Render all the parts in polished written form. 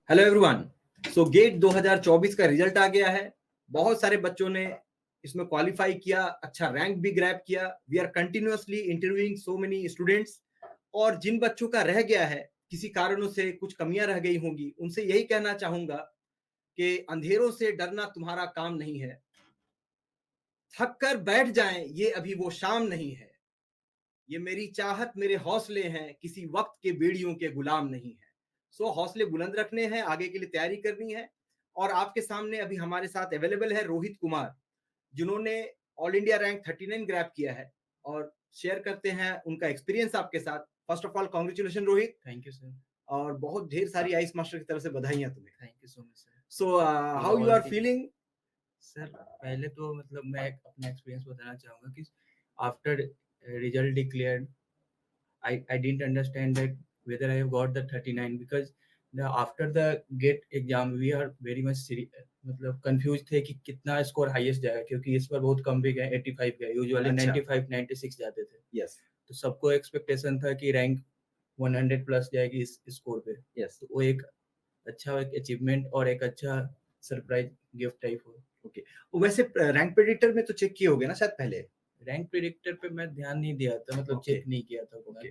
Hello everyone. सो gate 2024 का result आ गया है। बहुत सारे बच्चों ने इसमें क्वालिफाई किया, अच्छा रैंक भी ग्रैब किया। We are continuously interviewing so many students. और जिन बच्चों का रह गया है, किसी कारणों से कुछ कमियां रह गई होंगी, उनसे यही कहना चाहूंगा कि अंधेरों से डरना तुम्हारा काम नहीं है। थक कर बैठ जाएं, ये अभी वो शाम नहीं है। ये मेरी चाहत मेरे हौसले हैं, किसी वक्त के बेड़ियों के गुलाम नहीं है। सो हौसले बुलंद रखने हैं, आगे के लिए तैयारी करनी है। और आपके सामने अभी हमारे साथ अवेलेबल है रोहित कुमार, जिन्होंने ऑल इंडिया रैंक 39 ग्रैब किया है और शेयर करते हैं उनका एक्सपीरियंस आपके साथ। First of all congratulation Rohit. Thank you sir. और बहुत ढेर सारी आइस मास्टर की तरफ से बधाइयां तुम्हें। Thank you so much sir. So how you are feeling? Sir पहले तो मतलब मैं अपना एक्सपीरियंस बताना चाहूँगा कि after result declared I didn't understand that whether I have got the 39 because after the GATE exam we are very much मतलब confuse थे कि कितना स्कोर हाईएस्ट जाएगा, क्योंकि इस बार बहुत कम भी गए, 85 गए, यूजुअली 95 96 जाते थे। यस। तो सबको एक्सपेक्टेशन था कि रैंक 100 प्लस जाएगी इस स्कोर पे। यस। तो वो एक अच्छा एक अचीवमेंट और एक अच्छा सरप्राइज गिफ्ट टाइप हो। ओके। वैसे रैंक प्रेडिक्टर में तो चेक किए होगे ना शायद पहले? रैंक प्रेडिक्टर पे मैं ध्यान नहीं दिया था, मतलब Okay. चेक नहीं किया था उतना। ओके।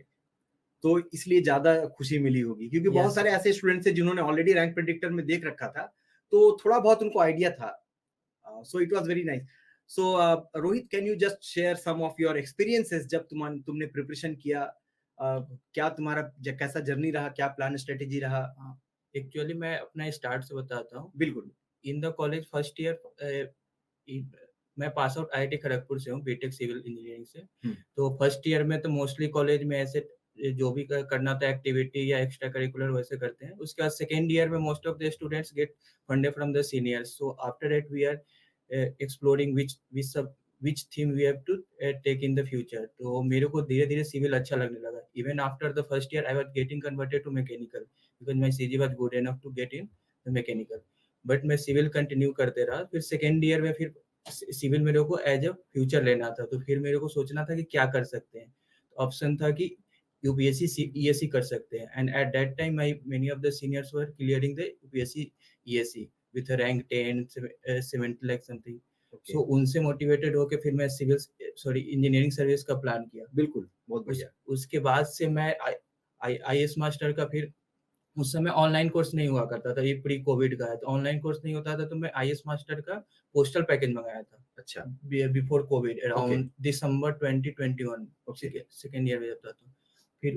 तो इसलिए ज्यादा खुशी मिली होगी, क्योंकि बहुत Yes, सारे sir. ऐसे स्टूडेंट्स हैं जिन्होंने ऑलरेडी रैंक प्रेडिक्टर में देख रखा था, तो थोड़ा बहुत उनको आइडिया था। So it was very nice. So Rohit, can you just share some of your experiences जब तुमने प्रिपरेशन किया? क्या तुम्हारा कैसा जर्नी रहा, क्या प्लान स्ट्रेटेजी रहा? एक्चुअली मैं अपना स्टार्ट से बताता हूँ। बिल्कुल। In the college first year मैं पास आउट आईआईटी खड़गपुर से हूँ, बीटेक सिविल इंजीनियरिंग से। तो फर्स्ट ईयर में तो मोस्टली कॉलेज में ऐसे जो भी करना था एक्टिविटी या एक्स्ट्रा करिकुलर वैसे करते हैं। उसके बाद सेकेंड ईयर में most of the students get funded from the seniors. So after that we are exploring which theme we have to take in the future. तो मेरे को धीरे धीरे सिविल अच्छा लगने लगा। Even after the first year I was getting converted to mechanical because my CG was good enough to get in the mechanical. But मैं civil continue करते रहा। फिर सेकेंड ईयर में फिर सिविल मेरे को एज अ फ्यूचर लेना था, तो फिर मेरे को सोचना था कि क्या कर सकते हैं। तो ऑप्शन था कि यूपीएससी ईएससी कर सकते हैं, and at that time my many of the seniors were clearing the UPSC ESC with rank 10 70 lakh something. So उनसे मोटिवेटेड होकर फिर मैं सिविल इंजीनियरिंग सर्विस का प्लान किया। बिल्कुल, बहुत बढ़िया। उसके बाद से मैं आईएएस मास्टर का फिर उस समय ऑनलाइन कोर्स नहीं हुआ करता था, ये प्री कोविड का है, तो ऑनलाइन कोर्स नहीं होता था, तो मैं आईएएस मास्टर का पोस्टल पैकेज मंगाया था। अच्छा। बिफोर कोविड अराउंड दिसंबर 2021 सेकेंड ईयर में जब था। तो फिर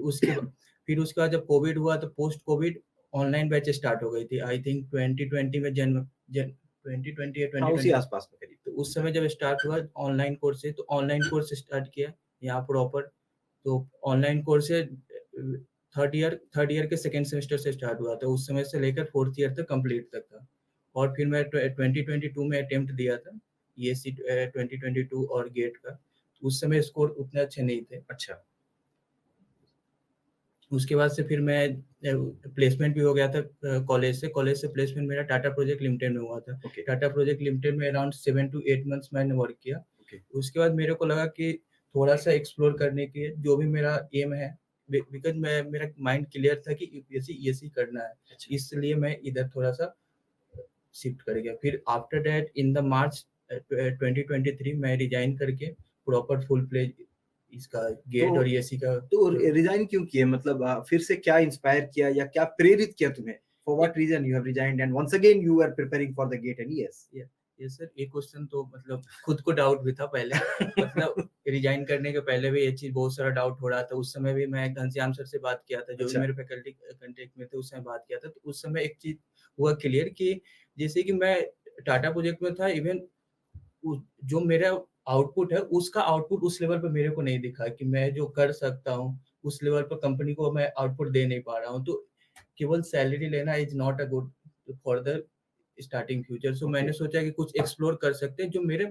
उसके बाद जब कोविड हुआ तो post Covid online batch start हो गई थी। आई थिंक 2020 में जन 2020 या 2020 आसपास में करीब। तो उस समय जब स्टार्ट हुआ ऑनलाइन कोर्स से, तो ऑनलाइन कोर्स स्टार्ट किया यहाँ प्रॉपर। तो ऑनलाइन कोर्स से थर्ड ईयर के सेकेंड सेमेस्टर से स्टार्ट हुआ था, उस समय से लेकर फोर्थ ईयर तक कंप्लीट तक था। और फिर मैं 2022 में अटेम्प्ट दिया था ईएससी 2022 और गेट का। उस समय स्कोर उतने अच्छे नहीं थे। अच्छा। उसके बाद से फिर मैं प्लेसमेंट भी हो गया था कॉलेज से प्लेसमेंट मेरा टाटा प्रोजेक्ट लिमिटेड में हुआ था। टाटा प्रोजेक्ट लिमिटेड में अराउंड 7 to 8 मंथ्स मैंने वर्क किया। उसके बाद मेरे को लगा कि थोड़ा सा एक्सप्लोर करने के जो भी मेरा एम है, बिकॉज मेरा माइंड क्लियर था कि यूपीएससी ईएससी करना है। इसलिए मैं इधर थोड़ा सा शिफ्ट कर गया। फिर आफ्टर दैट इन द मार्च 2023 मैं रिजाइन करके प्रॉपर फुल प्लेज इसका गेट और ईएससी का। तो रिजाइन क्यों किए? मतलब फिर से क्या इंस्पायर किया या क्या प्रेरित किया तुम्हें? For what reason you have resigned and once again you are preparing for the GATE and ES? Yes sir, एक क्वेश्चन तो मतलब खुद को डाउट भी था पहले। मतलब रिजाइन करने के पहले भी ये चीज बहुत सारा डाउट हो रहा था। उस समय भी मैं घनश्याम सर से बात किया था, जो भी मेरे फैकल्टी कांटेक्ट में थे, उस समय बात किया था। तो उस समय एक चीज हुआ क्लियर कि जैसे कि मैं टाटा प्रोजेक्ट में था, इवन जो मेरा आउटपुट है उसका आउटपुट उस लेवल पे मेरे को नहीं दिखा कि मैं जो कर सकता हूँ उस लेवल पर कंपनी को मैं आउटपुट दे नहीं पा रहा हूँ। तो केवल सैलरी लेना is not a good for the starting future. So मैंने सोचा कि कुछ एक्सप्लोर कर सकते हैं जो मेरे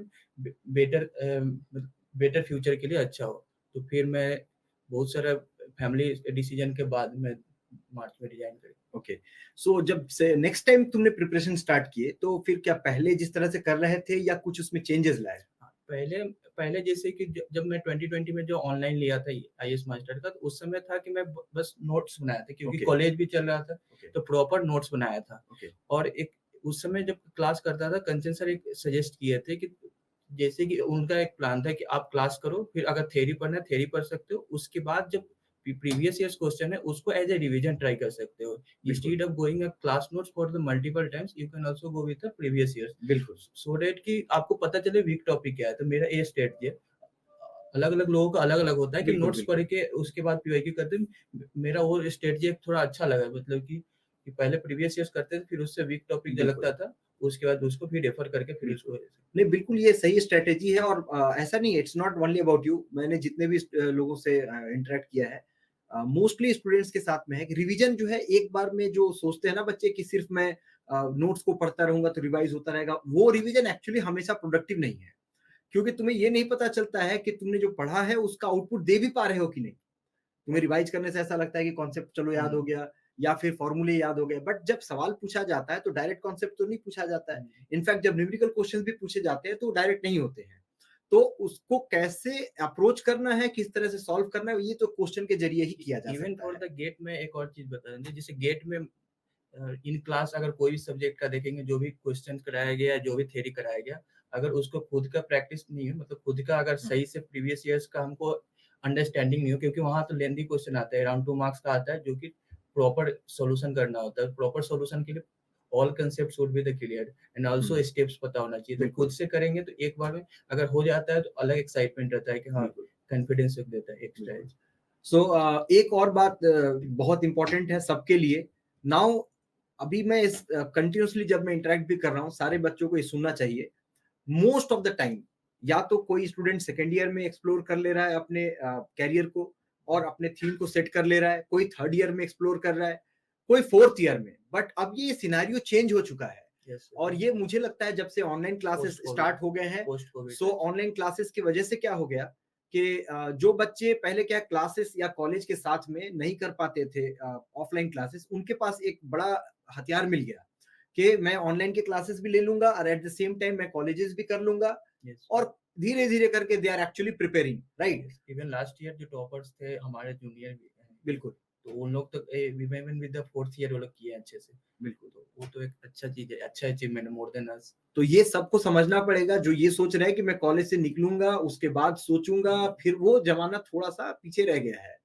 बेटर फ्यूचर के लिए अच्छा हो। तो फिर मैं बहुत सारा फैमिली डिसीजन के बाद में मार्च में रिजाइन करी। ओके। सो जब से नेक्स्ट टाइम तुमने प्रिपरेशन स्टार्ट किए, तो फिर क्या पहले जिस तरह से कर रहे थे या कुछ उसमें चेंजेस लाए? पहले पहले जैसे कि जब मैं 2020 में जो ऑनलाइन लिया था आईएएस मास्टर का, तो उस समय था कि मैं बस नोट्स बनाया था, क्योंकि कॉलेज भी चल रहा था, तो प्रॉपर नोट्स बनाया था। और एक उस समय जब क्लास करता था, कंचन सर एक सजेस्ट किए थे कि जैसे कि उनका एक प्लान था कि आप क्लास करो, फिर अगर थ्योरी पढ़ना है थ्योरी पढ़ सकते हो, उसके बाद जब प्रीवियस ईयर्स क्वेश्चन है उसको एज ए रिवीजन ट्राई कर सकते हो। Instead of going a class notes for the multiple times, you can also go with the previous years, बिल्कुल सो दैट कि आपको पता चले वीक टॉपिक क्या है। तो मेरा ये स्ट्रेटजी है। अलग-अलग लोगों का अलग-अलग होता है कि बिल्कुल, नोट्स बिल्कुल। पढ़ के उसके बाद पीवाईक्यू करते हैं। मेरा वो स्ट्रेटजी थोड़ा अच्छा लगा, मतलब कि पहले प्रीवियस ईयर्स करते थे, फिर उससे वीक टॉपिक जो बिल्कुल। लगता था, उसके बाद उसको फिर रेफर करके फिर उसको नहीं, बिल्कुल ये सही स्ट्रैटेजी है और ऐसा नहीं है, it's not only about you. मैंने जितने भी लोगों से इंटरैक्ट किया है, मोस्टली स्टूडेंट्स के साथ में है कि रिवीजन जो है एक बार में जो सोचते हैं ना बच्चे कि सिर्फ मैं नोट्स को पढ़ता रहूँगा तो रिवाइज़ होता रहेगा, वो रिवीजन एक्चुअली हमेशा प्रोडक्टिव नहीं है। क्योंकि तुम्हें ये नहीं पता चलता है कि तुमने जो पढ़ा है उसका आउटपुट दे भी पा रहे हो कि नहीं। तुम्हें रिवाइज करने से ऐसा लगता है कि कॉन्सेप्ट चलो याद हो गया या फिर फॉर्मूले याद हो गए, बट जब सवाल पूछा जाता है तो डायरेक्ट कॉन्सेप्ट तो नहीं पूछा जाता है। इनफैक्ट जब न्यूमेरिकल क्वेश्चंस भी पूछे जाते हैं तो डायरेक्ट नहीं होते हैं। तो उसको कैसे अप्रोच करना है, किस तरह से सॉल्व करना है, ये तो क्वेश्चन के जरिए ही किया जा इवन सकता फॉर है। द गेट में एक और चीज बता देंगे, जैसे गेट में इन क्लास अगर कोई भी सब्जेक्ट का देखेंगे, जो भी क्वेश्चन कराया गया जो भी थ्योरी कराया गया, अगर उसको खुद का प्रैक्टिस नहीं है, मतलब खुद का अगर सही से प्रीवियस ईयर्स का हमको अंडरस्टैंडिंग नहीं हो, क्योंकि वहां तो लेंथी क्वेश्चन आता है, अराउंड 2 मार्क्स का आता है, जो कि प्रॉपर सॉल्यूशन करना होता है। प्रॉपर सॉल्यूशन के लिए all concept should be the clear and also steps पता होना चाहिए। तो खुद से करेंगे तो एक बार में अगर हो जाता है तो अलग एक्साइटमेंट रहता है कि हाँ, कॉन्फिडेंस देता है एक्स्ट्रा। सो एक और बात बहुत इंपॉर्टेंट है सबके लिए। नाउ अभी मैं इस कंटिन्यूसली जब मैं इंटरेक्ट भी कर रहा हूँ, सारे बच्चों को ये सुनना चाहिए। मोस्ट ऑफ द टाइम या तो कोई स्टूडेंट सेकेंड ईयर में एक्सप्लोर कर ले रहा है अपने कैरियर को और अपने थीम को सेट कर ले रहा है, कोई थर्ड ईयर में एक्सप्लोर कर रहा है, कोई फोर्थ ईयर में। बट अब ये सिनेरियो चेंज हो चुका है। और ये मुझे लगता है जब से ऑनलाइन क्लासेस स्टार्ट हो गए हैं, सो ऑनलाइन क्लासेस की वजह से क्या हो गया कि जो बच्चे पहले क्या क्लासेस या कॉलेज के साथ में नहीं कर पाते थे ऑफलाइन क्लासेस, उनके पास एक बड़ा हथियार मिल गया कि मैं ऑनलाइन के क्लासेस भी ले लूंगा और एट द सेम टाइम मैं कॉलेजेस भी कर लूंगा। और धीरे धीरे करके they are actually preparing, right. Even last year जो टॉपर्स थे हमारे जूनियर भी हैं, बिल्कुल, तो उन लोग तो even with the fourth year वो लोग किए अच्छे से। बिल्कुल, तो वो तो एक अच्छा चीज है, अच्छा अचीवमेंट है, मोर देन अस। तो ये सबको समझना पड़ेगा जो ये सोच रहे हैं कि मैं कॉलेज से निकलूंगा उसके बाद सोचूंगा, फिर वो जमाना थोड़ा सा पीछे रह गया है,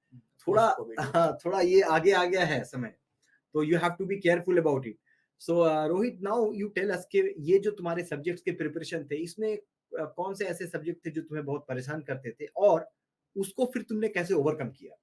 थोड़ा हाँ, थोड़ा ये आगे आ गया है समय। तो you have to be careful about it. So Rohit, now you tell us कि ये जो तुम्हारे सब्जेक्ट्स के प्रिपरेशन थे, इसमें कौन से ऐसे सब्जेक्ट थे जो तुम्हें बहुत परेशान करते थे और उसको फिर तुमने कैसे ओवरकम किया?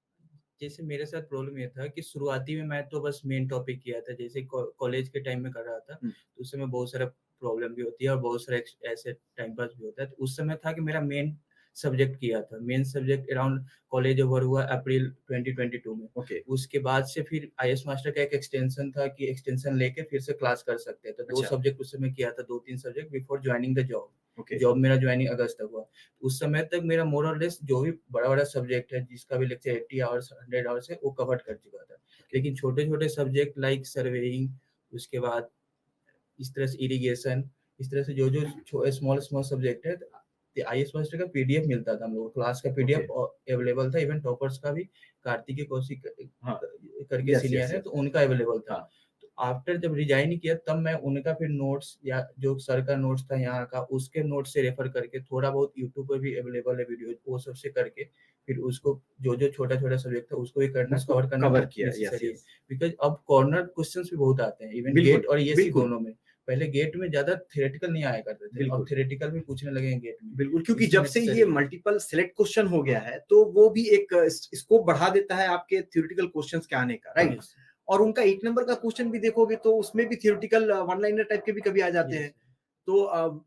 जैसे मेरे साथ प्रॉब्लम ये था कि शुरुआती में मैं तो बस मेन टॉपिक किया था, जैसे कॉलेज के टाइम में कर रहा था, तो उस समय बहुत सारा प्रॉब्लम भी होती है और बहुत सारे ऐसे टाइम पास भी होता है। तो उस समय था कि मेरा मेन सब्जेक्ट किया था, main subject around college over हुआ अप्रैल 2022 में। ओके, उसके बाद से फिर आईएएस मास्टर का एक एक्सटेंशन था कि एक्सटेंशन लेके फिर से क्लास कर सकते हैं। तो 2 सब्जेक्ट उस समय किया था, 2-3 subject before joining the job. Job मेरा ज्वाइनिंग अगस्त तक हुआ। उस समय तक मेरा मोर और लेस जो भी बड़ा-बड़ा सब्जेक्ट है, जिसका भी लेक्चर 80 आवर्स 100 आवर्स है, वो कवर कर चुका था। लेकिन छोटे-छोटे सब्जेक्ट लाइक सर्वेइंग, उसके बाद इस तरह से इरिगेशन, इस तरह से जो स्मॉल सब्जेक्ट है, आईएएस मास्टर का पीडीएफ मिलता था हम लोग को, क्लास का पीडीएफ अवेलेबल था। इवन टॉपर्स का भी, कार्तिकेय कौशिक करके सीनियर है, तो उनका अवेलेबल था। तो आफ्टर जब रिजाइन किया तब मैं उनका फिर नोट्स या जो सर का नोट्स था यहाँ का, उसके नोट्स से रेफर करके थोड़ा बहुत यूट्यूब पर भी अवेलेबल है वीडियो, वो सब से करके फिर उसको जो छोटा-छोटा सब्जेक्ट था उसको भी करना, कवर किया नेसेसरी है। बिकॉज़ अब कॉर्नर क्वेश्चंस भी बहुत आते हैं, इवन गेट और ईएससी दोनों में। पहले गेट में ज्यादा थ्योरेटिकल नहीं आया करते थे, अब थ्योरेटिकल भी पूछने लगे हैं गेट में। बिल्कुल, क्योंकि जब से ये मल्टीपल सिलेक्ट क्वेश्चन हो गया है, तो वो भी एक स्कोप बढ़ा देता है आपके थ्योरेटिकल क्वेश्चंस के आने का, राइट। और उनका 1 नंबर का क्वेश्चन भी देखोगे तो उसमें भी थ्योरेटिकल वन लाइनर टाइप के भी कभी आ जाते हैं। तो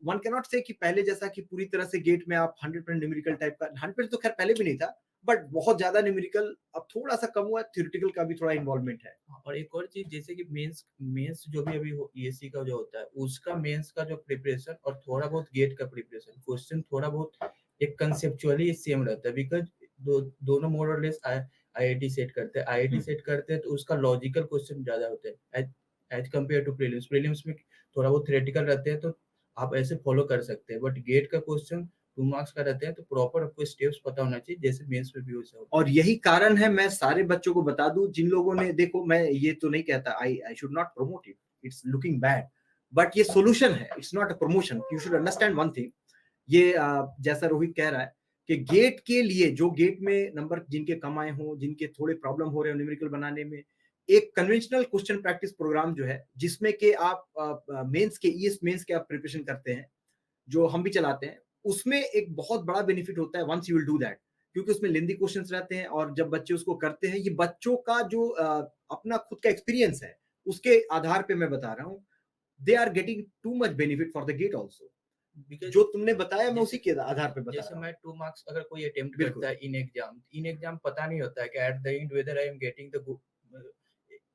वन कैन नॉट से कि पहले जैसा कि पूरी तरह से गेट में आप 100% न्यूमेरिकल टाइप का, 100% तो खैर पहले भी नहीं था, बट बहुत ज्यादा न्यूमेरिकल अब थोड़ा सा कम हुआ है, थ्योरेटिकल का भी थोड़ा इन्वॉल्वमेंट है। और एक और चीज, जैसे कि मेंस जो भी अभी ईएससी का जो होता है, उसका मेंस का जो प्रिपरेशन और थोड़ा बहुत गेट का प्रिपरेशन, क्वेश्चन थोड़ा बहुत एक कंसेप्चुअली सेम रहता है। बिकॉज दोनों मोर और लेस आईआईटी सेट करते हैं, आईआईटी सेट करते हैं, तो उसका लॉजिकल क्वेश्चन ज्यादा होते हैं as compared to prelims. Prelims में थोड़ा बहुत थ्योरेटिकल रहते हैं, तो आप ऐसे फॉलो कर सकते हैं, बट गेट का क्वेश्चन 2 मार्क्स का रहते हैं तो प्रॉपर आपको स्टेप्स पता होना चाहिए जैसे मेंस में भी वैसा होता और यही कारण है, मैं सारे बच्चों को बता दूं जिन लोगों ने, देखो मैं ये तो नहीं कहता, I should not promote it, it's looking bad, but ये सॉल्यूशन है, it's not a promotion. You should understand one thing, ये जैसा रोहित कह रहा है कि गेट के लिए, जो गेट में नंबर जिनके कम आए हों, जिनके थोड़े प्रॉब्लम हो रहे हो न्यूमेरिकल बनाने में, एक कन्वेंशनल क्वेश्चन प्रैक्टिस प्रोग्राम जो है, जिसमें कि आप मेंस के, ईएस मेंस के आप प्रिपरेशन करते हैं, जो हम भी चलाते हैं, उसमें एक बहुत बड़ा बेनिफिट होता है once you will do that, क्योंकि उसमें लेंदी क्वेश्चंस रहते हैं, और जब बच्चे उसको करते हैं, ये बच्चों का जो अपना खुद का एक्सपीरियंस है, उसके आधार पे मैं बता रहा हूँ, they are getting too much benefit for the GATE also. है। जो तुमने बताया मैं उसी के आधार पे बता जैसे रहा हूँ। मैं 2 मार्क्स अगर कोई अटेम्प्ट बिल्कुल। करता है इन एग्जाम पता नहीं होता है कि at the end whether I am getting the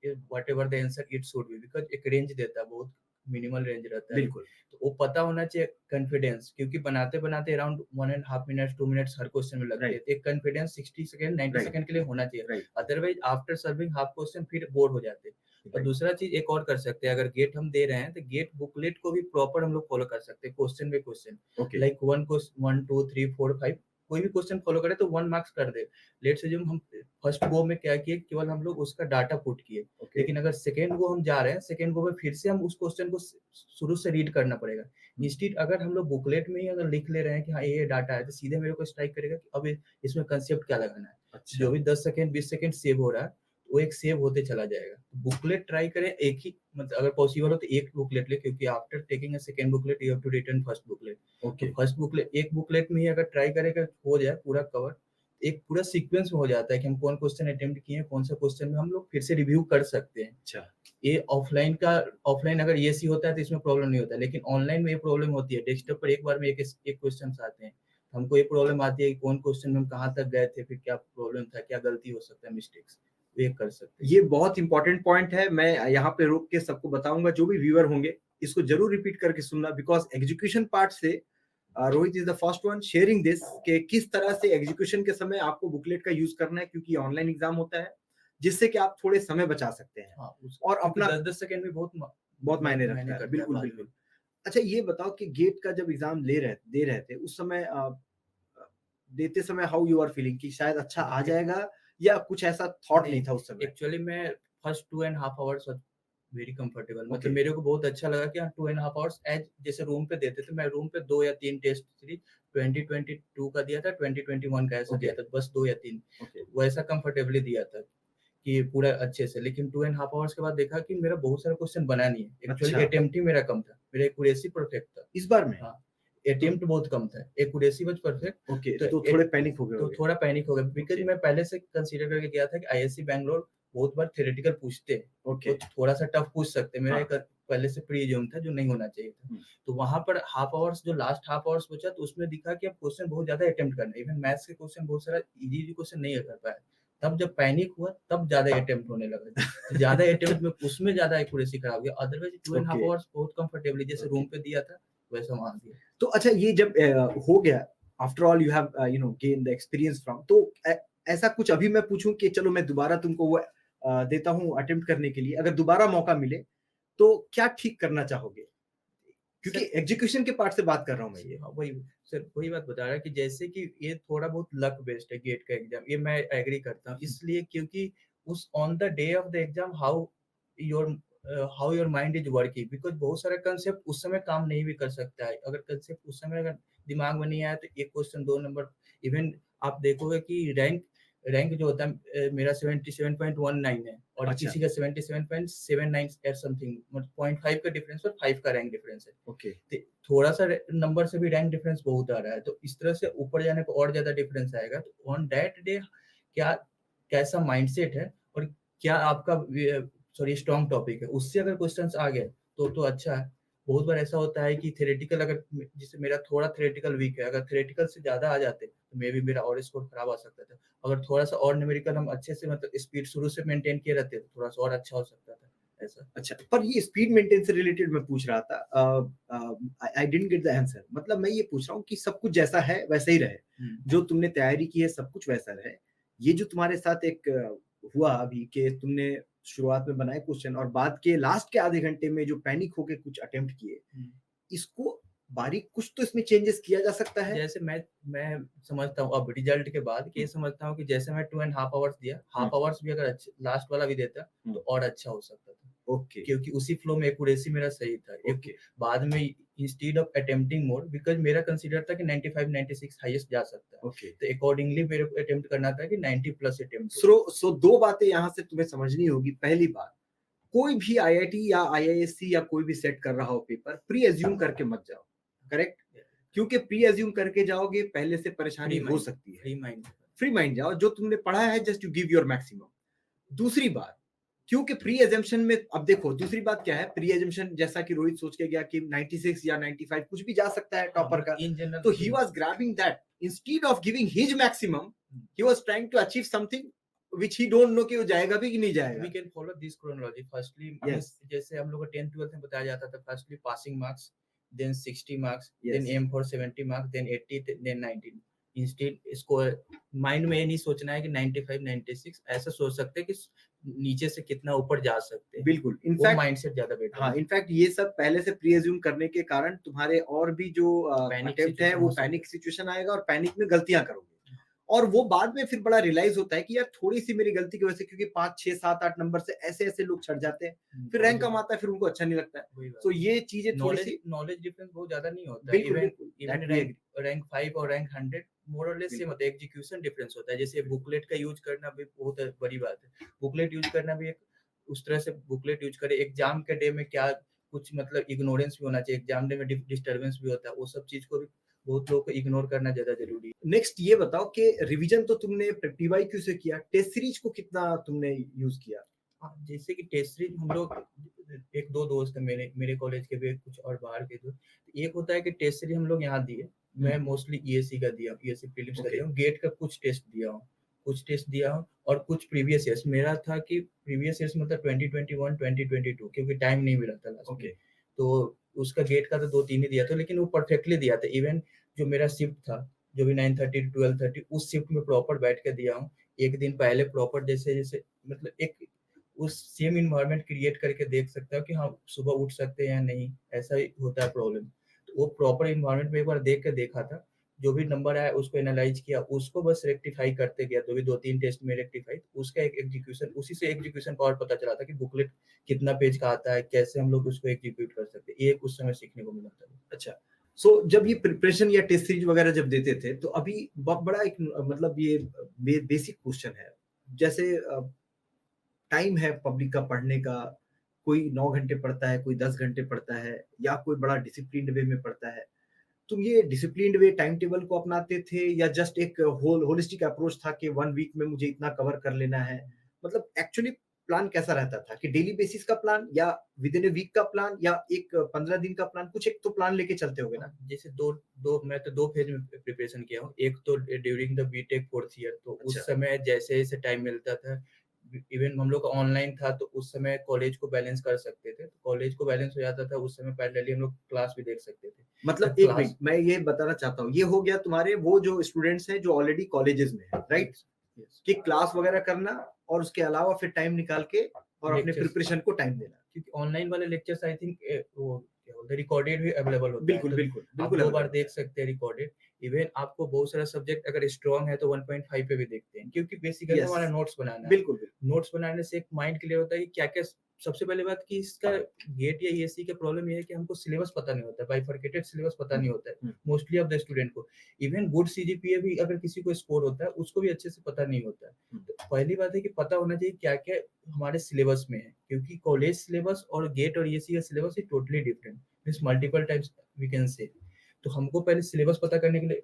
whatever the answer it should be, because एक रेंज देता है, बहुत मिनिमल रेंज रहता है। बिल्कुल। तो वो पता होना चाहिए कॉन्फिडेंस, क्योंकि बनाते-बनाते around 1 and half minutes 2 minutes हर क्वेश्चन में लगते हैं। राइट। तो एक कॉन्फिडेंस 60 सेकंड 90 राइट। सेकंड के लिए होना चाहिए। Right. Otherwise after serving half question फिर बोर हो जाते हैं। और राइट। दूसरा चीज एक और कर सकते हैं, अगर गेट हम दे रहे हैं तो गेट बुकलेट को भी प्रॉपर हम लोग फॉलो कर सकते हैं, question by question. Okay. Like 1 2 3 4 5 कोई भी क्वेश्चन फॉलो करे तो 1 मार्क्स कर दे। लेट्स अज्यूम हम फर्स्ट गो में क्या किए, केवल हम लोग उसका डाटा पुट किए, ओके। लेकिन अगर सेकेंड गो हम जा रहे हैं, सेकेंड गो में फिर से हम उस क्वेश्चन को शुरू से रीड करना पड़ेगा। इंस्टेड अगर हम लोग बुकलेट में ही अगर लिख ले रहे हैं कि हाँ ये डाटा है, तो सीधे मेरे को स्ट्राइक करेगा कि अब इसमें कंसेप्ट क्या लगाना है। अच्छा। जो भी 10 सेकंड 20 सेकंड सेव हो रहा है, वो एक सेव होते चला जाएगा। बुकलेट ट्राई करें एक ही, मतलब अगर पॉसिबल हो तो एक बुकलेट ले, क्योंकि after taking a second booklet you have to return first booklet. तो ओके। फर्स्ट बुकलेट, एक बुकलेट में ही अगर ट्राई करेगा हो जाए पूरा कवर, एक पूरा सीक्वेंस में हो जाता है कि हम कौन क्वेश्चन अटेम्प्ट किए हैं, कौन सा क्वेश्चन में हम लोग फिर से रिव्यू कर सकते हैं। अच्छा। ये ऑफलाइन अगर ये सी होता है तो इसमें प्रॉब्लम नहीं होता है, लेकिन ऑनलाइन में ये प्रॉब्लम होती है। डेस्कटॉप पर एक बार में एक क्वेश्चन आते हैं, हमको ये प्रॉब्लम आती है कि कौन क्वेश्चन में हम कहाँ तक गए थे, फिर क्या प्रॉब्लम था, क्या गलती हो सकता है, मिस्टेक्स ये कर सकते हैं। ये बहुत इंपॉर्टेंट पॉइंट है, मैं यहाँ पे रोक के सबको बताऊंगा, जो भी व्यूअर होंगे इसको जरूर रिपीट करके सुनना, बिकॉज एग्जीक्यूशन पार्ट से Rohit is the first one sharing this, कि किस तरह से एग्जीक्यूशन के समय आपको बुकलेट का यूज करना है, क्योंकि ऑनलाइन एग्जाम होता है, जिससे कि आप थोड़े समय बचा सकते हैं। हाँ, और अपना 10-10 सेकंड में बहुत मायने रखता है, करता बिल्कुल बाद में। बिल्कुल। अच्छा ये बताओ कि गेट का जब एग्जाम दे रहे थे उस समय, देते समय हाउ यू आर फीलिंग, कि शायद अच्छा आ जाएगा, या कुछ ऐसा थॉट नहीं था उस समय? एक्चुअली मैं first 2 and half hours very comfortable, मतलब Okay. मेरे को बहुत अच्छा लगा कि हाँ 2 एंड हाफ आवर्स एज जैसे रूम पे देते थे, मैं रूम पे 2 या 3 टेस्ट सीरीज 2022 का दिया था, 2021 का ऐसा दिया था, बस 2 या 3 Okay. वैसा कंफर्टेबली दिया था कि पूरा अच्छे से। लेकिन 2 एंड हाफ आवर्स के बाद देखा कि मेरा बहुत सारा क्वेश्चन बना नहीं है। एक्चुअली अच्छा। अटेम्प्ट ही मेरा कम था, मेरा एक्यूरेसी परफेक्ट था इस बार में? हाँ, अटेम्प्ट बहुत कम था, एक्यूरेसी वाज परफेक्ट। ओके, तो थोड़े पैनिक हो गए तो होगे। थोड़ा पैनिक हो गया, बिकॉज़ Okay. मैं पहले से कंसीडर करके गया था कि आईआईएससी बैंगलोर बहुत बार थ्योरेटिकल पूछते हैं, ओके। तो थोड़ा-सा टफ पूछ सकते हैं। मेरा हाँ। एक पहले से प्री-ज्यूम था जो नहीं होना चाहिए था। तो वहाँ पर हाफ आवर्स, जो लास्ट हाफ आवर्स बचा, तो उसमें दिखा कि अब क्वेश्चन बहुत ज़्यादा अटेम्प्ट करना है। इवन मैथ्स के क्वेश्चन बहुत सारा ईज़ी क्वेश्चन नहीं कर पाया। तब जब पैनिक हुआ तब ज़्यादा अटेम्प्ट होने लगा। तो ज़्यादा अटेम्प्ट में उसमें ज़्यादा एक्यूरेसी खराब हो गया। Otherwise 2 and half okay. Hours बहुत कंफर्टेबली जैसे रूम पे दिया था, वैसा वहाँ दिया। तो अच्छा ये जब हो गया, after all you have you know gain the experience from, तो ऐसा कुछ अभी मैं पूछूं कि चलो मैं दोबारा तुमको वो देता हूं अटेम्प्ट करने के लिए, अगर दोबारा मौका मिले तो क्या ठीक करना चाहोगे? क्योंकि एग्जीक्यूशन के पार्ट से बात कर रहा हूं मैं ये। हाँ, वही सर, वही बात बता रहा है कि जैसे कि ये थोड़ा बहुत लक बेस्ड है गेट का एग्जाम, ये मैं एग्री करता हूँ। इसलिए क्योंकि उस on the day of the exam your how your mind is working, because बहुत सारा कंसेप्ट उस समय काम नहीं भी कर सकता है। अगर कंसेप्ट उस समय अगर दिमाग में नहीं आया तो एक क्वेश्चन 2 नंबर, इवन आप देखोगे कि रैंक रैंक जो होता है मेरा 77.19 है और अच्छा। किसी का 77.79 या समथिंग, मतलब 0.5 का डिफरेंस और 5 का रैंक डिफरेंस है। ओके। थोड़ा सा नंबर से भी रैंक डिफरेंस बहुत आ रहा है, तो इस तरह से ऊपर जाने पर और ज्यादा डिफरेंस आएगा। तो ऑन दैट डे क्या कैसा माइंडसेट है और क्या आपका सॉरी स्ट्रॉन्ग टॉपिक है, उससे अगर क्वेश्चंस आ गए तो अच्छा है। बहुत बार ऐसा होता है कि थ्योरेटिकल, अगर जैसे मेरा थोड़ा थ्योरेटिकल वीक है, अगर थ्योरेटिकल से ज्यादा आ जाते तो मे बी मेरा और स्कोर खराब आ सकता था। अगर थोड़ा सा और न्यूमेरिकल हम अच्छे से, मतलब स्पीड शुरू से मेंटेन किए रहते तो थोड़ा सा और अच्छा हो सकता था ऐसा। अच्छा, पर ये स्पीड मेंटेन से रिलेटेड मैं पूछ रहा था, I didn't get the answer, मतलब मैं ये पूछ रहा हूँ कि सब कुछ जैसा है वैसा ही रहे, जो तुमने तैयारी की है सब कुछ वैसा रहे। ये जो तुम्हारे साथ एक हुआ अभी कि तुमने शुरुआत में बनाए क्वेश्चन और बाद के लास्ट के आधे घंटे में जो पैनिक होके कुछ अटेम्प्ट किए, इसको बारीक कुछ तो इसमें चेंजेस किया जा सकता है। जैसे मैं समझता हूँ अब रिजल्ट के बाद कि ये समझता हूँ कि जैसे मैं 2.5 आवर्स दिया, हाफ आवर्स भी अगर लास्ट वाला भी देता तो और अच्छा हो सकता था, ओके क्योंकि उसी फ्लो में एक्यूरेसी मेरा सही था। ओके बाद में instead of attempting more, because मेरा कंसीडर था कि 95 96 हाईएस्ट जा सकता है, ओके तो अकॉर्डिंगली मेरे को अटेम्प्ट करना था कि 90 प्लस अटेम्प्ट। सो दो बातें यहाँ से तुम्हें समझनी होगी। पहली बात, कोई भी आईआईटी या आईआईएससी या कोई भी सेट कर रहा हो पेपर, प्री एज्यूम करके मत जाओ, करेक्ट? क्योंकि प्री एज्यूम करके जाओगे पहले से परेशानी हो सकती है। फ्री माइंड जाओ, जो तुमने पढ़ा है just you give your maximum. दूसरी बात, क्योंकि प्री एजम्पशन में, अब देखो दूसरी बात क्या है, प्री एजम्पशन जैसा कि रोहित सोच के गया कि 96 या 95 कुछ भी जा सकता है टॉपर का, तो he was grabbing that instead of giving his maximum, he was trying to achieve something which he don't know कि वो जाएगा भी कि नहीं जाएगा। We can follow this chronology. Firstly, Yes. जैसे हम लोग को 10th 12th में बताया जाता था, firstly passing marks, then 60 marks, Yes. then aim for 70 marks, then 80, then 90. Instead इसको माइंड में ये नहीं सोचना है कि 95 96, ऐसा सोच सकते हैं कि नीचे से कितना ऊपर जा सकते हैं। बिल्कुल, वो माइंडसेट ज्यादा बेटर। हाँ, इनफैक्ट ये सब पहले से प्री एज्यूम करने के कारण तुम्हारे और भी जो अटेम्प्ट है वो पैनिक सिचुएशन आएगा और पैनिक में गलतियां करोगे, और वो बाद में फिर बड़ा रियलाइज होता है कि यार थोड़ी सी मेरी गलती की वजह से, क्योंकि 5 6 7 8 नंबर से ऐसे ऐसे लोग छट जाते हैं, फिर रैंक कम आता है, फिर उनको अच्छा नहीं लगता है। तो ये चीजें थोड़ी सी नॉलेज डिफरेंस बहुत ज्यादा नहीं होता है। इवन रैंक 5 और रैंक 100 मोर और लेस सेम होता है, एग्जीक्यूशन डिफरेंस होता है। जैसे बुकलेट का यूज करना भी बहुत बड़ी बात है, बुकलेट यूज करना भी एक उस तरह से बुकलेट यूज करे। एग्जाम के डे में क्या कुछ मतलब इग्नोरेंस भी होना चाहिए, एग्जाम डे में डिस्टर्बेंस भी होता है, वो सब चीज को भी बहुत लोगों को इग्नोर करना ज्यादा जरूरी है। नेक्स्ट ये बताओ कि रिवीजन तो तुमने पीवाईक्यू से किया, टेस्ट सीरीज को कितना तुमने यूज किया? जैसे कि टेस्ट सीरीज हम लोग एक दो दोस्त है मेरे कॉलेज के भी, कुछ और बाहर के दोस्त, एक होता है कि टेस्ट सीरीज हम लोग यहाँ दिए, मैं मोस्टली ईएससी का दिया, ईएससी प्रीलिम्स का दिया हूँ, गेट का कुछ टेस्ट दिया हूँ और कुछ प्रीवियस ईयर्स। मेरा था कि प्रीवियस ईयर्स मतलब 2021 2022, क्योंकि टाइम नहीं मिला था लास्ट में, तो उसका गेट का तो 2-3 ही दिया था, लेकिन वो परफेक्टली दिया था। इवन जो मेरा शिफ्ट था, जो भी 9:30 to 12:30, उस शिफ्ट में प्रॉपर बैठ के दिया हूँ। एक दिन पहले प्रॉपर जैसे मतलब एक उस सेम इन्वायरमेंट क्रिएट करके देख सकता हूँ कि हाँ सुबह उठ सकते हैं या नहीं, ऐसा ही होता है प्रॉब्लम। तो वो प्रॉपर इन्वायरमेंट में एक बार देख के देखा था, जो भी नंबर आया उसको एनालाइज किया, उसको बस रेक्टिफाई करते गया, जो भी 2-3 टेस्ट में रेक्टिफाई, उसका एक एग्जीक्यूशन, उसी से एग्जीक्यूशन पावर पता चला था कि बुकलेट कितना पेज का आता है, कैसे हम लोग उसको एग्जीक्यूट कर सकते हैं, एक उस समय सीखने को मिला था। अच्छा, सो जब ये प्रिपरेशन या टेस्ट सीरीज वगैरह जब देते थे, तो अभी बहुत बड़ा एक मतलब ये बेसिक क्वेश्चन है, जैसे टाइम है पब्लिक का पढ़ने का, कोई 9 घंटे पढ़ता है, कोई 10 घंटे पढ़ता है, या कोई बड़ा डिसिप्लिन्ड वे में पढ़ता है। तुम ये डिसिप्लिन्ड वे टाइम टेबल को अपनाते थे, या जस्ट एक होलिस्टिक अप्रोच था कि 1 वीक में मुझे इतना कवर कर लेना है? मतलब एक्चुअली प्लान कैसा रहता था, कि डेली बेसिस का प्लान, या विद इन ए वीक का प्लान, या एक 15 दिन का प्लान? कुछ एक तो प्लान लेके चलते होगे ना? जैसे मैं तो 2 फेज में प्रिपरेशन किया हूँ। एक तो during the BTech 4th year, तो उस समय जैसे टाइम मिलता था, इवन हम लोग का ऑनलाइन था, तो उस समय कॉलेज को बैलेंस कर सकते थे, तो कॉलेज को बैलेंस हो जाता था, उस समय पैरेलली हम लोग क्लास भी देख सकते थे। मतलब एक मिनट, मैं ये बताना चाहता हूँ, ये हो गया तुम्हारे वो जो स्टूडेंट्स हैं जो ऑलरेडी कॉलेजेस में है, राइट? कि क्लास वगैरह करना और उसके अलावा फिर टाइम निकाल के और अपने प्रिपरेशन को टाइम देना, क्योंकि ऑनलाइन वाले लेक्चर्स आई थिंक वो क्या बोलते हैं, रिकॉर्डेड भी अवेलेबल होता है। बिल्कुल आप 2 बार देख सकते हैं रिकॉर्डेड। इवन आपको बहुत सारा सब्जेक्ट अगर स्ट्रांग है तो 1.5 पे भी देखते हैं, क्योंकि बेसिकली हमारा नोट्स बनाना है। बिल्कुल नोट्स बनाने से एक माइंड क्लियर होता है कि क्या-क्या। सबसे पहले बात कि इसका गेट या ईएससी का प्रॉब्लम ये है कि हमको सिलेबस पता नहीं होता है, बाइफरकेटेड सिलेबस पता नहीं होता है मोस्टली ऑफ द स्टूडेंट को। इवन गुड सीजीपीए भी अगर किसी को स्कोर होता है, उसको भी अच्छे से पता नहीं होता है। तो पहली बात है कि पता होना चाहिए क्या-क्या हमारे सिलेबस में है, क्योंकि कॉलेज सिलेबस और गेट और ईएससी का syllabus is totally different, means multiple types we can say. तो हमको पहले सिलेबस पता करने के लिए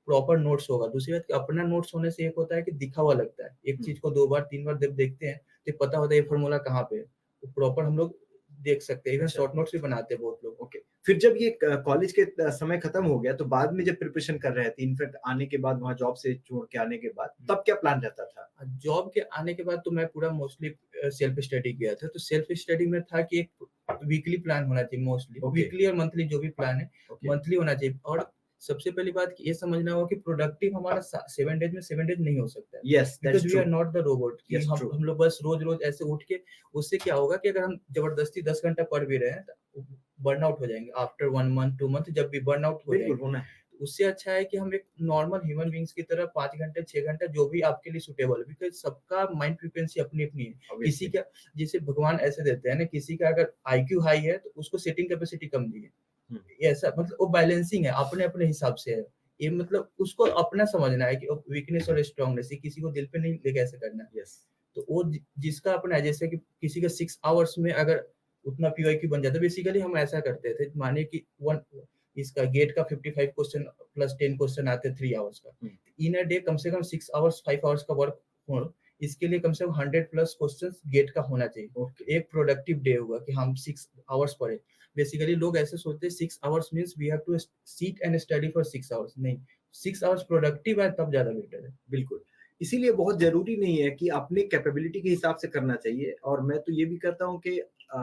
प्रॉपर नोट्स होगा। दूसरी बात कि अपना नोट्स होने से एक होता है कि दिखा हुआ लगता है, एक चीज को 2 बार 3 बार जब देखते हैं तो पता होता है ये फार्मूला कहाँ पे है, तो प्रॉपर हम लोग देख सकते हैं। इवन शॉर्ट नोट्स भी बनाते हैं बहुत लोग। ओके, फिर जब ये कॉलेज के समय खत्म हो गया, तो बाद में जब प्रिपरेशन कर रहे थे, इनफैक्ट आने के बाद, वहां जॉब से छोड़ के आने के बाद, तब क्या प्लान रहता था? जॉब के आने के बाद तो मैं पूरा मोस्टली सेल्फ स्टडी किया था। तो सेल्फ स्टडी में था कि एक वीकली प्लान होना चाहिए, मोस्टली वीकली और मंथली जो भी प्लान है मंथली होना चाहिए। और सबसे पहली बात कि ये समझना होगा कि प्रोडक्टिव हमारा 7 डेज में 7 डेज नहीं हो सकता है। Yes, because we are not the robot कि हम लोग बस रोज-रोज ऐसे उठ के, उससे क्या होगा कि अगर हम जबरदस्ती 10 घंटा पढ़ भी रहे हैं, तो बर्न आउट हो जाएंगे आफ्टर 1 मंथ 2 मंथ, जब भी बर्न आउट हो बिल्कुल जाएंगे। होना है। तो उससे अच्छा है कि हम एक नॉर्मल ह्यूमन बीइंग्स की तरह 5 घंटे 6 घंटे जो भी आपके लिए सूटेबल है, बिकॉज़ सबका माइंड फ्रीक्वेंसी अपनी-अपनी है। किसी ऑब्वियसली। का, जैसे भगवान ऐसे देते हैं ना, किसी का अगर आईक्यू हाई है तो उसको सिटिंग कैपेसिटी कम दी है। हुँ। ये ऐसा मतलब वो बैलेंसिंग है, अपने-अपने हिसाब से है। ये मतलब उसको अपना समझना है कि वीकनेस और स्ट्रांगनेस, ये किसी को दिल पे नहीं लेके ऐसे करना है। यस। तो वो जिसका अपना है, जैसे कि किसी का 6 आवर्स में अगर उतना पीवाईक्यू बन जाता है, बेसिकली हम ऐसा करते थे, मानिए कि 1 इसका गेट का 55 क्वेश्चन प्लस 10 क्वेश्चन आते हैं 3 आवर्स का। हुँ। इन अ डे कम से कम 6 आवर्स 5 आवर्स का वर्क हो, इसके लिए कम से कम 100 प्लस क्वेश्चंस गेट का होना चाहिए। ओके। एक प्रोडक्टिव डे होगा कि हम 6 आवर्स पढ़े। बेसिकली लोग ऐसे सोचते हैं 6 hours means we have to sit and study for 6 hours, नहीं, 6 आवर्स प्रोडक्टिव है तब ज़्यादा बेटर है। बिल्कुल। इसीलिए बहुत ज़रूरी नहीं है कि अपने कैपेबिलिटी के हिसाब से करना चाहिए, और मैं तो ये भी करता हूँ कि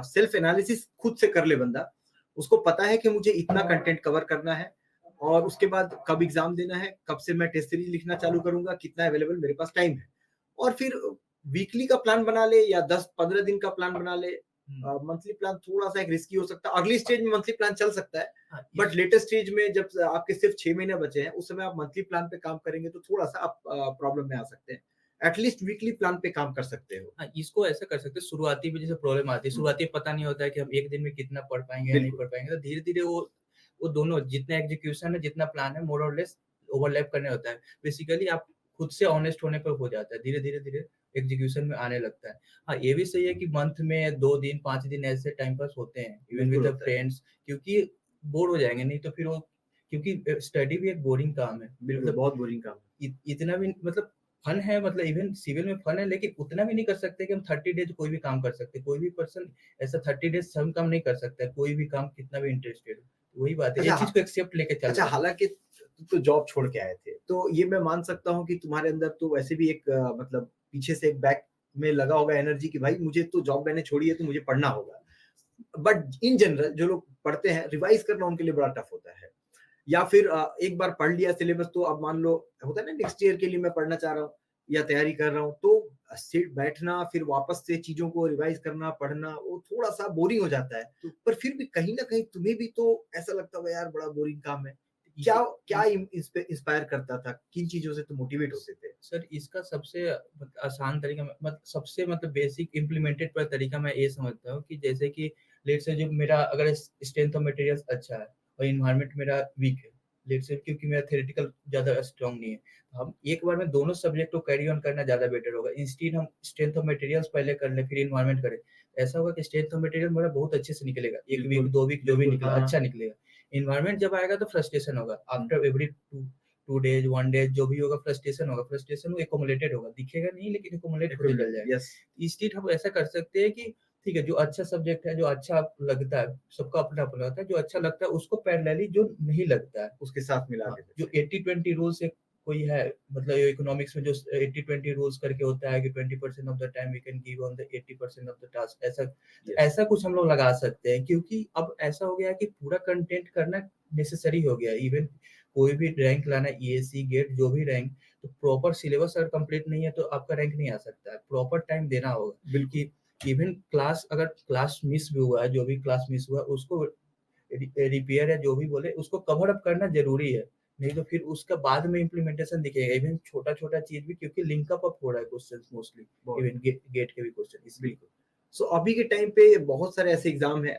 सेल्फ एनालिसिस खुद से कर ले बंदा। उसको पता है कि मुझे इतना कंटेंट कवर करना है, और उसके बाद कब एग्ज़ाम देना है, कब से मैं टेस्ट सीरीज़ लिखना चालू करूँगा, कितना अवेलेबल मेरे पास टाइम है। और फिर वीकली का प्लान बना ले या 10-15 दिन का प्लान बना ले। मंथली प्लान थोड़ा-सा एक रिस्की हो सकता है। अर्ली स्टेज में मंथली प्लान चल सकता है, हाँ, बट लेटर स्टेज में जब आपके सिर्फ 6 महीने बचे हैं, उस समय आप मंथली प्लान पे काम करेंगे तो थोड़ा-सा आप प्रॉब्लम में आ सकते हैं। एटलीस्ट वीकली प्लान पे काम कर सकते हो। हाँ, इसको ऐसा कर सकते हैं, शुरुआती में जैसे प्रॉब्लम आती है, हुँ। शुरुआती में पता नहीं होता है कि हम 1 दिन में कितना पढ़ पाएँगे या नहीं बिल्कुल। पढ़ पाएँगे, तो धीरे-धीरे वो दोनों जितना एग्जीक्यूशन है, जितना प्लान है, मोर और लेस ओवरलैप करने होता है। बेसिकली आप खुद से ऑनेस्ट होने पर हो जाता है, धीरे-धीरे एग्जीक्यूशन में आने लगता है। हाँ, ये भी सही है कि मंथ में 2 दिन, 5 दिन ऐसे टाइम पास होते हैं, इवन बिल्कुल विद द होता है। फ्रेंड्स, क्योंकि बोर हो जाएँगे, नहीं तो फिर वो, क्योंकि स्टडी भी एक बोरिंग काम है। बिल्कुल, मतलब बहुत बोरिंग काम है। इतना भी मतलब फन है, मतलब इवन सिविल में फन है, लेकिन उतना भी नहीं कर सकते कि हम 30 डेज कोई भी काम कर सकते हैं। कोई भी पर्सन ऐसा 30 डेज सब काम नहीं कर सकता है, कोई भी काम कितना भी इंटरेस्टेड हो। वही बात है, अच्छा ये चीज़ को एक्सेप्ट लेके अच्छा, चलना है। हालाँकि तुम तो जॉब छोड़ के आए थे, तो ये मैं मान सकता हूँ कि तुम्हारे अंदर तो वैसे भी एक मतलब पीछे से एक बैक में लगा होगा एनर्जी कि भाई मुझे तो जॉब मैंने छोड़ी है तो मुझे पढ़ना होगा। बट इन जनरल जो लोग पढ़ते हैं, रिवाइज़ करना उनके लिए बड़ा टफ होता है। या फिर एक बार पढ़ लिया सिलेबस, तो अब मान लो होता है ना नेक्स्ट ईयर के लिए मैं पढ़ना चाह रहा हूँ या तैयारी कर रहा हूँ, तो सिट बैठना फिर वापस से चीज़ों को रिवाइज़ करना, पढ़ना, वो थोड़ा-सा बोरिंग हो जाता है। तो पर फिर भी कहीं न कहीं तुम्हें भी तो ऐसा लगता होगा यार बड़ा बोरिंग काम है। इसी क्या क्या इस इंस्पायर करता था? किन चीज़ों से तुम मोटिवेट होते थे? सर, इसका सबसे आसान तरीका सबसे मतलब बेसिक इम्प्लीमेंटेड तरीका मैं ये समझता हूँ कि जैसे कि लेट्स से जो मेरा अगर स्ट्रेंथ ऑफ मटेरियल्स अच्छा है और एनवायरनमेंट मेरा वीक है, लेट्स से क्योंकि मेरा थ्योरेटिकल ज़्यादा स्ट्रांग नहीं है, तो हम एक बार में दोनों सब्जेक्ट को कैरी ऑन करना ज़्यादा बेटर होगा। इंस्टीड हम स्ट्रेंथ ऑफ मटेरियल्स पहले कर लें, फिर एनवायरनमेंट करें। ऐसा होगा कि स्ट्रेंथ ऑफ मटेरियल मेरा बहुत अच्छे से निकलेगा। 1 बिल्कुल, वीक, 2 वीक जो भी बिल्कुल, निकला, हाँ। अच्छा निकलेगा। एनवायरनमेंट जब आएगा तो फ्रस्ट्रेशन होगा। हुँ, आफ्टर एवरी 2 डेज़, 1 डे जो भी होगा फ्रस्ट्रेशन होगा। फ्रस्ट्रेशन वो एक्युमुलेटेड होगा, दिखेगा नहीं लेकिन एक्युमुलेट होते चल जाएगा। यस, इंस्टीड हम ऐसा कर सकते हैं कि ठीक है, जो अच्छा सब्जेक्ट है, जो अच्छा लगता है, सबका अपना-अपना होता है, जो अच्छा लगता है उसको पैरेलली जो नहीं लगता है, उसके साथ मिला हाँ, के जो चलते हैं। 80-20 रूल्स एक कोई है, मतलब इकोनॉमिक्स में जो 80-20 रूल्स करके होता है कि 20% of the time we can give on the 80% of the task, ऐसा यस, ऐसा कुछ हम लोग लगा सकते हैं, क्योंकि अब ऐसा हो गया है कि पूरा कंटेंट करना नेसेसरी हो गया है। इवन कोई भी रैंक लाना, ईएसी, गेट जो भी रैंक, तो प्रॉपर सिलेबस अगर कंप्लीट नहीं है तो आपका रैंक नहीं आ सकता है। प्रॉपर टाइम देना होगा बिल्कुल, कि इवन क्लास अगर क्लास मिस भी हुआ है, जो भी क्लास मिस हुआ है उसको रिपेयर या जो भी बोले उसको कवर अप करना ज़रूरी है। नहीं तो फिर उसका बाद में इम्प्लीमेंटेशन दिखेगा। इवन छोटा-छोटा चीज़ भी, क्योंकि लिंक अप हो रहा है क्वेश्चंस मोस्टली, बहुत इवन गेट के भी क्वेश्चन इसलिए। बिल्कुल। सो अभी के टाइम पे बहुत सारे ऐसे एग्ज़ाम हैं,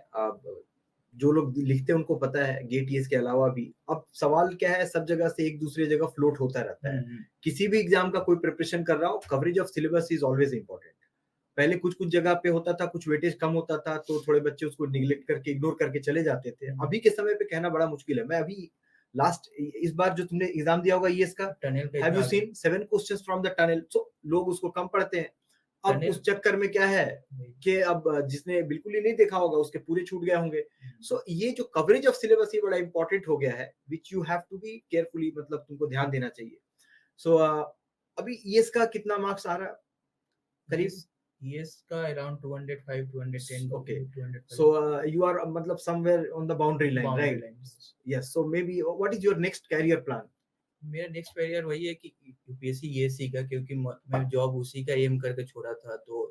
जो लोग लिखते हैं उनको पता है गेट ईएस के अलावा भी। अब सवाल क्या है, सब जगह से एक दूसरी जगह फ्लोट होता रहता हुँ, है। हुँ। किसी भी एग्ज़ाम का कोई प्रिपरेशन कर रहा हो, coverage of syllabus is always important. पहले कुछ-कुछ जगह पे होता था, कुछ वेटेज कम होता था, तो थोड़े बच्चे उसको नेग्लेक्ट करके, इग्नोर करके चले जाते थे। हुँ। अभी के समय पे कहना बड़ा मुश्किल है। मैं अभी लास्ट इस बार जो तुमने एग्ज़ाम दिया होगा ईएस का, टनल का हैव इतना यू आगे seen 7 questions from the tunnel? So लोग उसको कम पढ़ते हैं। अब टनल उस चक्कर में क्या है वही। कि अब जिसने बिल्कुल ही नहीं देखा होगा, उसके पूरे छूट गए होंगे। हुँ। सो ये जो कवरेज ऑफ सिलेबस ये बड़ा इम्पोर्टेंट हो गया है, which you have to be carefully, मतलब तुमको ध्यान देना चाहिए। सो अभी ईएस का कितना मार्क्स आ रहा है करीब? येस, येस का around 205, 210, Okay. 205 So you are matlab somewhere on the boundary line, boundary right? Line. Yes. So maybe what is your next career plan? मेरा नेक्स्ट करियर वही है कि यूपीएससी येसी का, क्योंकि मैं जॉब उसी का एम करके छोड़ा था, तो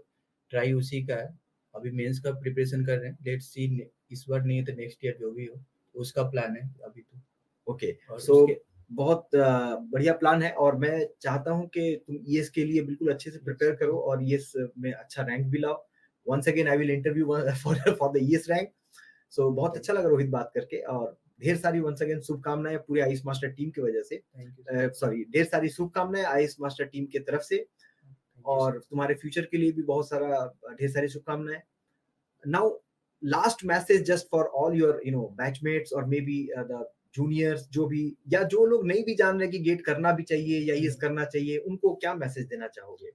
ट्राई उसी का है। अभी मेंस का प्रिपरेशन कर रहे हैं, लेट्स सी, इस बार नहीं तो नेक्स्ट ईयर जो भी हो उसका प्लान है अभी तो। ओके, और सो उसके बहुत बढ़िया प्लान है और मैं चाहता हूँ कि तुम ईएस के लिए बिल्कुल अच्छे से प्रिपेयर करो और ईएस में अच्छा रैंक भी लाओ। Once again I will interview for the ES rank. So बहुत अच्छा लगा रोहित बात करके और ढेर सारी वंस अगेन शुभकामनाएं पूरे आइस मास्टर टीम की वजह से। थैंक यू सॉरी, ढेर सारी शुभकामनाएं आइस मास्टर टीम की तरफ से और तुम्हारे फ्यूचर के लिए भी बहुत सारा ढेर सारी शुभकामनाएं। Now last message just for all your batchmates और मे बी द जूनियर्स, जो भी या जो लोग नहीं भी जान रहे कि गेट करना भी चाहिए या ईएस करना चाहिए, उनको क्या मैसेज देना चाहोगे?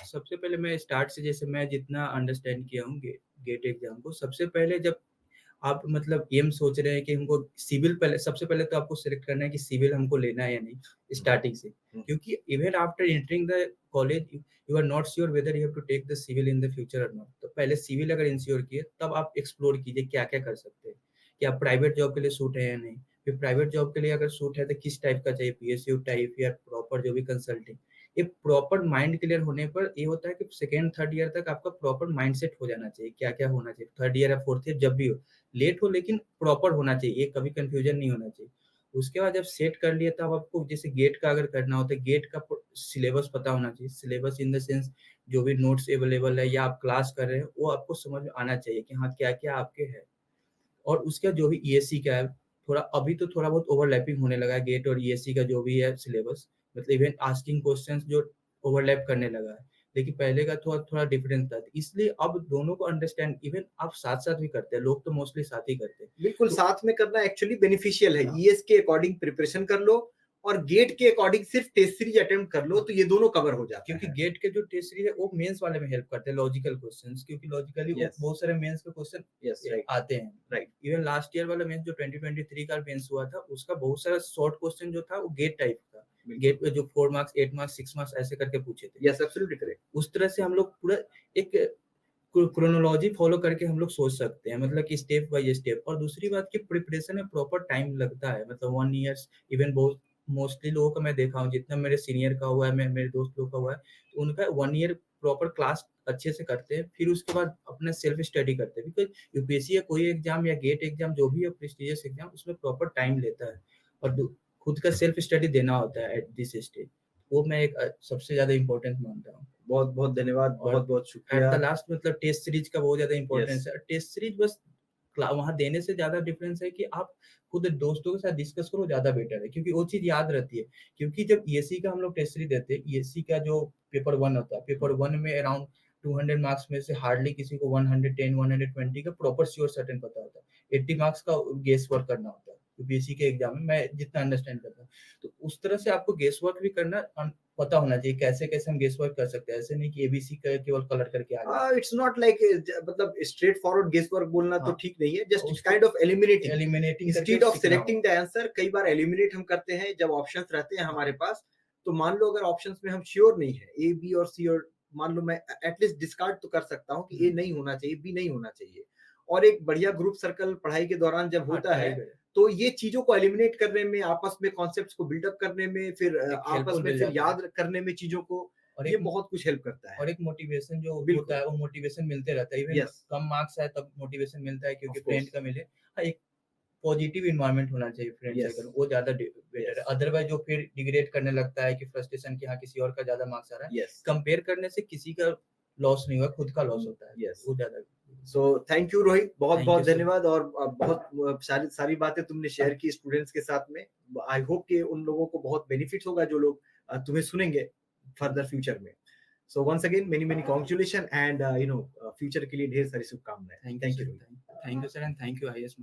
सबसे पहले मैं स्टार्ट से, जैसे मैं जितना अंडरस्टैंड किया हूँ गेट एग्जाम को, सबसे पहले जब आप मतलब एम सोच रहे हैं कि हमको सिविल, पहले सबसे पहले तो आपको सिलेक्ट करना है कि सिविल हमको लेना है या नहीं स्टार्टिंग से, क्योंकि even after entering the college you are not sure whether you have to take the civil in the future और नॉट। तो पहले सिविल अगर इंश्योर किए तब आप एक्सप्लोर कीजिए क्या क्या कर सकते हैं, कि आप प्राइवेट जॉब के लिए सूट है या नहीं। फिर प्राइवेट जॉब के लिए अगर सूट है तो किस टाइप का चाहिए, पीएसयू टाइप या प्रॉपर जो भी कंसल्टिंग। ये प्रॉपर माइंड क्लियर होने पर ये होता है कि सेकेंड थर्ड ईयर तक आपका प्रॉपर माइंडसेट हो जाना चाहिए, क्या क्या होना चाहिए। थर्ड ईयर या फोर्थ ईयर जब भी हो, लेट हो लेकिन प्रॉपर होना चाहिए, ये कभी कंफ्यूजन नहीं होना चाहिए। उसके बाद जब सेट कर लिए तब आपको जैसे गेट का अगर करना होता है, गेट का सिलेबस पता होना चाहिए। सिलेबस इन द सेंस जो भी नोट्स अवेलेबल है या आप क्लास कर रहे हैं वो आपको समझ में आना चाहिए कि हाँ क्या क्या आपके है। और उसका जो भी ईएससी का है, थोड़ा अभी तो थोड़ा बहुत ओवरलैपिंग होने लगा है गेट और ईएससी का जो भी है सिलेबस, मतलब इवन आस्किंग क्वेश्चंस जो ओवरलैप करने लगा है, लेकिन पहले का थोड़ा थोड़ा डिफरेंस था, इसलिए अब दोनों को अंडरस्टैंड इवन आप साथ साथ भी करते हैं, लोग तो मोस्टली साथ ही करते हैं। बिल्कुल तो साथ में करना एक्चुअली बेनिफिशियल है। हाँ। ईएस के अकॉर्डिंग प्रिपरेशन कर लो और गेट के अकॉर्डिंग सिर्फ टेस्ट सीरीज अटेम्प्ट कर लो, तो ये दोनों कवर हो जाता क्योंकि है। गेट के जो टेस्ट सीरीज है वो मेंस वाले में हेल्प करते हैं, लॉजिकल क्वेश्चंस, क्योंकि लॉजिकली वो Yes. बहुत सारे मेंस के क्वेश्चन Yes, right. आते हैं। Right. इवन लास्ट ईयर वाला मेंस जो 2023 का मेंस हुआ था, उसका बहुत सारा शॉर्ट क्वेश्चन जो था वो गेट टाइप था। गेट पे जो 4 मार्क्स 8 मार्क्स 6 मार्क्स ऐसे करके पूछे थे। Yes, absolutely correct. उस तरह से हम लोग पूरा एक क्रोनोलॉजी फॉलो करके हम लोग सोच सकते हैं, मतलब कि स्टेप बाय स्टेप। और दूसरी बात की प्रिपरेशन में प्रॉपर टाइम लगता है, मतलब 1 ईयर्स इवन बहुत मोस्टली लोगों का मैं देखा हूँ, जितना मेरे सीनियर का हुआ है, मेरे दोस्त लोग का हुआ है, तो उनका 1 ईयर प्रॉपर क्लास अच्छे से करते हैं, फिर उसके बाद अपना सेल्फ स्टडी करते हैं। बिकॉज यूपीएससी या कोई एग्जाम या गेट एग्जाम जो भी है प्रेस्टिजियस एग्जाम, उसमें प्रॉपर टाइम लेता है और खुद का सेल्फ स्टडी देना होता है एट दिस स्टेज। वो मैं एक सबसे ज्यादा इम्पोर्टेंट मानता हूँ। बहुत बहुत धन्यवाद, बहुत बहुत एट शुक्रिया। द लास्ट मतलब टेस्ट सीरीज का बहुत ज्यादा इंपॉर्टेंस Yes. है। टेस्ट सीरीज बस वहां देने से ज्यादा डिफरेंस है कि आप खुद दोस्तों के साथ डिस्कस करो, ज्यादा बेटर है, क्योंकि वो चीज याद रहती है। क्योंकि जब ईएससी का हम लोग टेस्ट सीरीज देते हैं, ईएससी का जो पेपर 1 होता है, पेपर 1 में अराउंड 200 मार्क्स में से हार्डली किसी को 110 120 का प्रॉपर श्योर सर्टेन पता होता है। 80 मार्क्स का गेस वर्क करना होता है यूपीएससी के एग्जाम में, मैं जितना अंडरस्टैंड करता हूँ। तो उस तरह से आपको गेस वर्क भी करना पता होना चाहिए, कैसे कैसे हम गेस वर्क कर सकते हैं। ऐसे नहीं कि एबीसी केवल कलर करके आ गए। इट्स नॉट लाइक मतलब स्ट्रेट फॉरवर्ड गेस वर्क बोलना तो ठीक नहीं है, just kind of eliminating instead of selecting the answer. कई बार एलिमिनेट हम करते हैं जब ऑप्शंस रहते हैं हमारे पास। तो मान लो अगर ऑप्शंस में हम श्योर नहीं है, ए बी और सी, और मान लो मैं एटलीस्ट डिस्कार्ड तो कर सकता हूँ कि ए नहीं होना चाहिए, बी नहीं होना चाहिए। और एक बढ़िया ग्रुप सर्कल पढ़ाई के दौरान जब होता है, तो ये चीजों को एलिमिनेट करने में, आपस में कॉन्सेप्ट्स को बिल्डअप करने में, फिर आपस में फिर याद करने में चीजों को, और ये बहुत कुछ हेल्प करता है। और एक मोटिवेशन जो होता है, वो मोटिवेशन मिलते रहता है। इवन कम मार्क्स है तब मोटिवेशन मिलता है क्योंकि फ्रेंड का मिले। एक पॉजिटिव एनवायरनमेंट होना चाहिए फ्रेंड सर्कल, वो ज्यादा बेटर है। अदरवाइज जो फिर डिग्रेड करने लगता है कि फ्रस्ट्रेशन, कि हाँ किसी और का ज्यादा मार्क्स आ रहा है, कंपेयर करने से किसी का लॉस नहीं हुआ, खुद का लॉस होता है। वो ज्यादा। सो थैंक यू रोहित, बहुत बहुत धन्यवाद। और बहुत सारी बातें तुमने शेयर की स्टूडेंट्स के साथ में। आई होप कि उन लोगों को बहुत बेनिफिट होगा जो लोग तुम्हें सुनेंगे फर्दर फ्यूचर में। So once again many congratulation and future के लिए ढेर सारी शुभकामनाएं। Thank you sir, and thank you IAS.